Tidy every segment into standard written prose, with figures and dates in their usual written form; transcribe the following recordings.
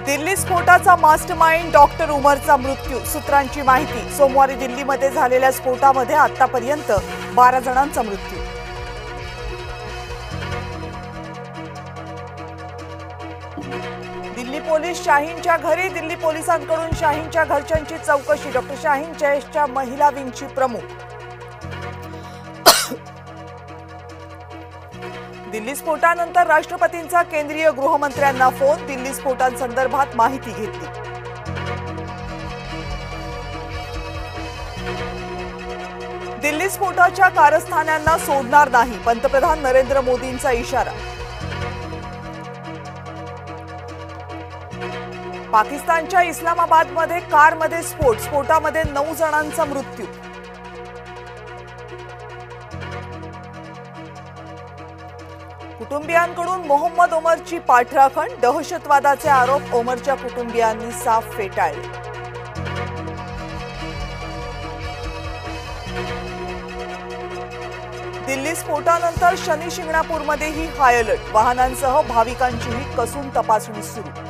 Delhi स्फोटाचा mastermind doctor उमरचा मृत्यू। सूत्रांची माहिती, सोमवारी दिल्लीमध्ये झालेल्या स्फोटामध्ये आतापर्यंत 12 जणांचा मृत्यू। दिल्ली पोलीस शाहीनच्या घरी, दिल्ली पोलिसांकडून शाहीनच्या घरच्यांची चौकशी। डॉक्टर शाहीन जयेशच्या महिला विंगची प्रमुख। दिल्ली स्फोटानंतर राष्ट्रपतींचा केंद्रीय गृहमंत्र्यांना फोन, दिल्ली स्फोटांसंदर्भात माहिती घेतली। दिल्ली स्फोटाच्या कारस्थान्यांना सोडणार नाही, पंतप्रधान नरेंद्र मोदींचा इशारा। पाकिस्तानच्या इस्लामाबादमध्ये कारमध्ये स्फोट, स्फोटामध्ये 9 जणांचा मृत्यू। कुटुंबियांकडून मोहम्मद ओमरची पाठराखण, दहशतवादाचे आरोप ओमरच्या कुटुंबियांनी साफ फेटाळले। दिल्ली स्फोटानंतर शनी शिंगणापूरमध्येही हाय अलर्ट, वाहनांसह भाविकांचीही कसून तपासणी सुरू।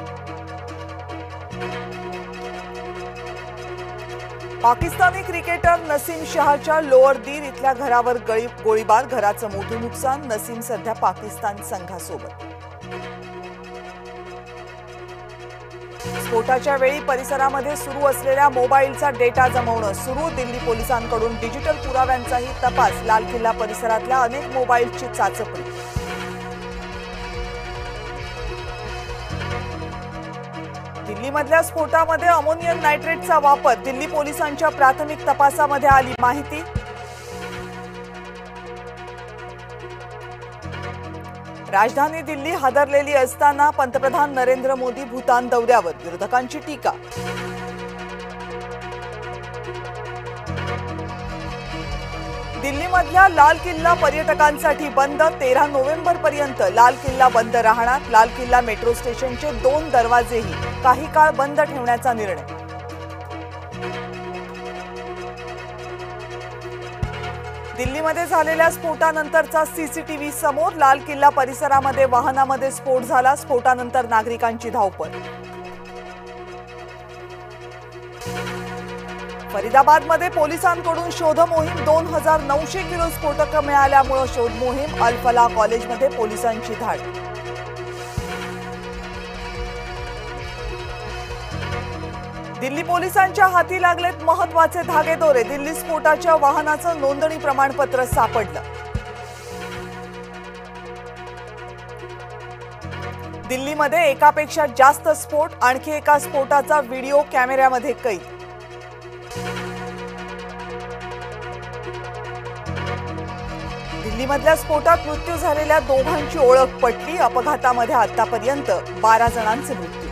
पाकिस्तानी क्रिकेटर नसीम शहाच्या लोअर दीर इथल्या घरावर गोळीबार, घराचं मोठं नुकसान। नसीम सध्या पाकिस्तान संघासोबत। स्फोटाच्या वेळी परिसरामध्ये सुरू असलेल्या मोबाईलचा डेटा जमवणं सुरू, दिल्ली पोलिसांकडून डिजिटल पुराव्यांचाही तपास। लाल किल्ला परिसरातल्या अनेक मोबाईलची चाचपणी। दिल्लीमधल्या स्फोटामध्ये अमोनियम नायट्रेटचा वापर, दिल्ली पोलिसांच्या प्राथमिक तपासामध्ये आली माहिती। राजधानी दिल्ली हादरलेली असताना पंतप्रधान नरेंद्र मोदी भूतान दौऱ्यावर, विरोधकांची टीका। दिल्लीमधल्या लाल किल्ला पर्यटकांसाठी बंद, 13 नोव्हेंबरपर्यंत लाल किल्ला बंद राहणार। लाल किल्ला मेट्रो स्टेशनचे 2 दरवाजेही काही काळ बंद ठेवण्याचा निर्णय। दिल्लीमध्ये झालेल्या स्फोटानंतरचा सीसीटीव्ही समोर, लाल किल्ला परिसरामध्ये वाहनामध्ये स्फोट झाला, स्फोटानंतर नागरिकांची धावपळ। फरीदाबादमध्ये पोलिसांकडून शोध मोहीम, 2900 किलो स्फोटकं मिळाल्यामुळे शोध मोहीम। अल फलाह कॉलेजमध्ये पोलिसांची धाड। दिल्ली पोलिसांच्या हाती लागलेत महत्त्वाचे धागेदोरे, दिल्ली स्फोटाच्या वाहनाचं नोंदणी प्रमाणपत्र सापडलं। दिल्लीमध्ये एकापेक्षा जास्त स्फोट, आणखी एका स्फोटाचा व्हिडिओ कॅमेऱ्यामध्ये कैद। दिल्लीमधल्या स्फोटात मृत्यू झालेल्या दोघांची ओळख पटली, अपघातामध्ये आतापर्यंत 12 जणांचे मृत्यू।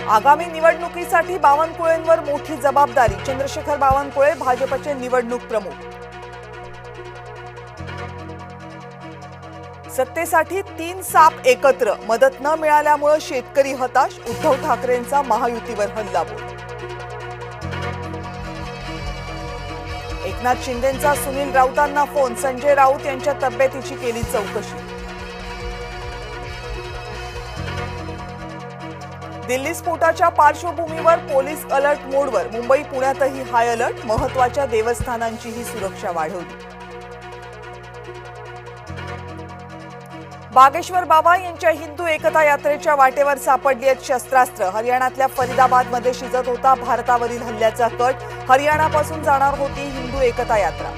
आगामी निवडणुकीसाठी बावनकुळेंवर मोठी जबाबदारी, चंद्रशेखर बावनकुळे भाजपचे निवडणूक प्रमुख। सत्तेसाठी 3 साप एकत्र, मदत न मिळाल्यामुळे शेतकरी हताश, उद्धव ठाकरेंचा महायुतीवर हल्लाबोल। एकनाथ शिंदेंचा सुनील राऊतांना फोन, संजय राऊत यांच्या तब्येतीची केली चौकशी। दिल्ली स्फोटाच्या पार्श्वभूमीवर पोलीस अलर्ट मोडवर, मुंबई पुण्यातही हाय अलर्ट, महत्त्वाच्या देवस्थानांचीही सुरक्षा वाढवली। बागेश्वर बाबा यांच्या हिंदू एकता यात्रेच्या वाटेवर सापडली आहेत शस्त्रास्त्र। हरियाणातल्या फरीदाबादमध्ये शिजत होता भारतावरील हल्ल्याचा कट, हरियाणापासून जाणार होती हिंदू एकता यात्रा।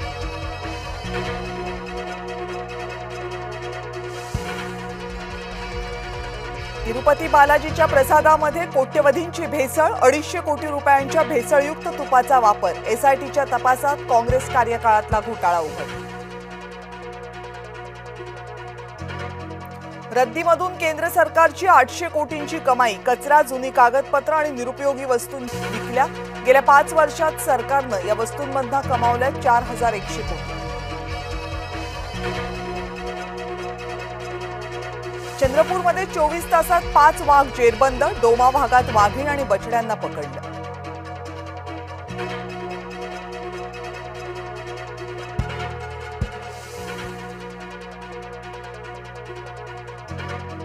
तिरुपती बालाजीच्या प्रसादामध्ये कोट्यवधींची भेसळ, 250 कोटी रुपयांच्या भेसळयुक्त तुपाचा वापर। एसआयटीच्या तपासात काँग्रेस कार्यकाळातला घोटाळा उघड। रद्दीमधून केंद्र सरकारची 800 कोटींची कमाई, कचरा, जुनी कागदपत्र आणि निरुपयोगी वस्तू विकल्या। गेल्या 5 वर्षात सरकारनं या वस्तूंमधून कमावल्या 4100 कोटी। चंद्रपूरमध्ये 24 तासात 5 वाघ जेरबंद, डोमा भागात वाघीण आणि बछड्यांना पकडलं। आहे.